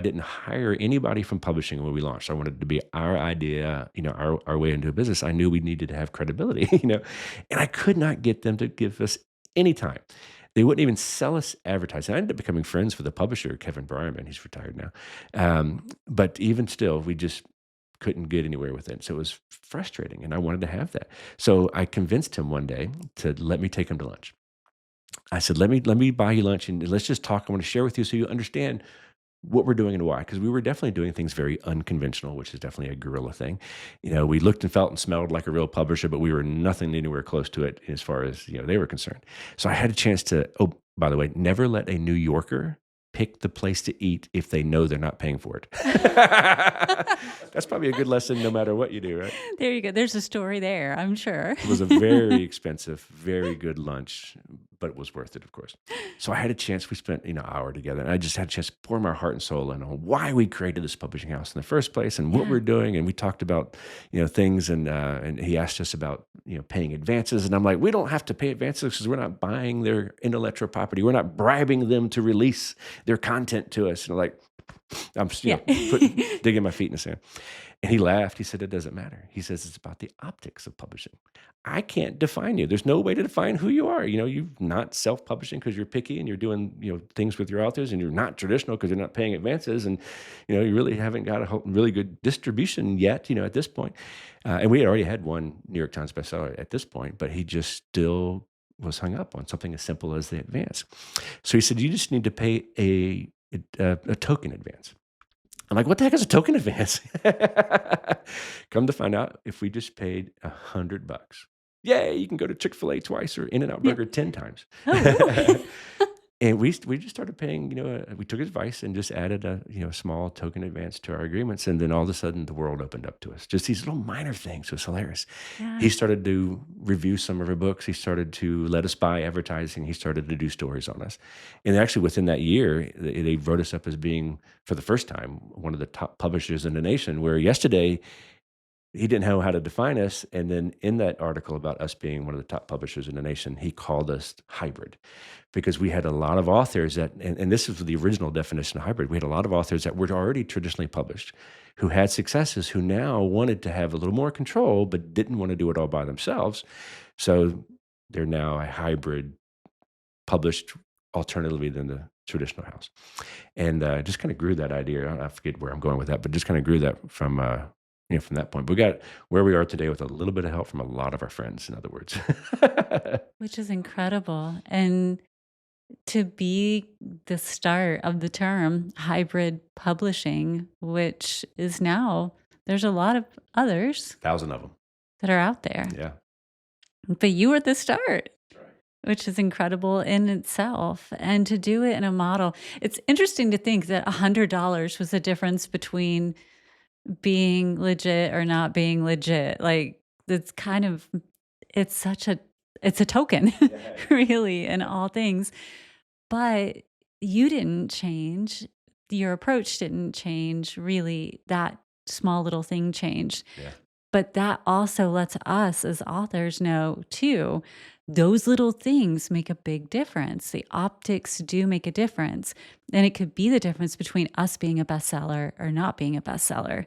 I didn't hire anybody from publishing when we launched. I wanted it to be our idea, our way into a business. I knew we needed to have credibility, and I could not get them to give us any time. They wouldn't even sell us advertising. I ended up becoming friends with the publisher, Kevin Briarman. He's retired now. But even still, we just couldn't get anywhere with it. So it was frustrating, and I wanted to have that. So I convinced him one day to let me take him to lunch. I said, "Let me buy you lunch, and let's just talk. I want to share with you so you understand what we're doing and why." Because we were definitely doing things very unconventional, which is definitely a guerrilla thing. We looked and felt and smelled like a real publisher, but we were nothing anywhere close to it as far as they were concerned. So I had a chance to. Oh, by the way, never let a New Yorker pick the place to eat if they know they're not paying for it. That's probably a good lesson no matter what you do, right? There you go. There's a story there, I'm sure. It was a very expensive, very good lunch, but it was worth it, of course. So I had a chance. We spent an hour together, and I just had a chance to pour my heart and soul in on why we created this publishing house in the first place and what Yeah. we're doing. And we talked about things, and he asked us about paying advances, and I'm like, we don't have to pay advances because we're not buying their intellectual property. We're not bribing them to release their content to us. And like, I'm Yeah. digging my feet in the sand. And he laughed. He said, it doesn't matter. He says, it's about the optics of publishing. I can't define you. There's no way to define who you are. You're not self-publishing because you're picky and you're doing, things with your authors, and you're not traditional because you're not paying advances. And, you really haven't got a really good distribution yet, at this point. And we had already had one New York Times bestseller at this point, but he just still was hung up on something as simple as the advance. So he said, you just need to pay a token advance. I'm like, what the heck is a token advance? Come to find out, if we just paid $100, yay, you can go to Chick-fil-A twice or In-N-Out Yeah. Burger 10 times. Oh, really? And we just started paying, we took his advice and just added a small token advance to our agreements. And then all of a sudden the world opened up to us. Just these little minor things. It was hilarious. Yeah. He started to review some of our books. He started to let us buy advertising. He started to do stories on us. And actually within that year, they wrote us up as being, for the first time, one of the top publishers in the nation, where yesterday he didn't know how to define us. And then in that article about us being one of the top publishers in the nation, he called us hybrid, because we had a lot of authors that, and this is the original definition of hybrid, we had a lot of authors that were already traditionally published, who had successes, who now wanted to have a little more control, but didn't want to do it all by themselves. So they're now a hybrid published alternatively than the traditional house. And just kind of grew that idea. I forget where I'm going with that, but just kind of grew that from from that point. But we got where we are today with a little bit of help from a lot of our friends, in other words. Which is incredible. And to be the start of the term hybrid publishing, which is now, there's a lot of others 1,000 of them. that are out there. Yeah. But you were the start, Right. which is incredible in itself. And to do it in a model, it's interesting to think that $100 was the difference between being legit or not being legit. Like, it's kind of, it's such a, it's a token, Yeah. really, in all things. But you didn't change. Your approach didn't change, really. That small little thing changed. Yeah. But that also lets us as authors know, too, those little things make a big difference. The optics do make a difference. And it could be the difference between us being a bestseller or not being a bestseller.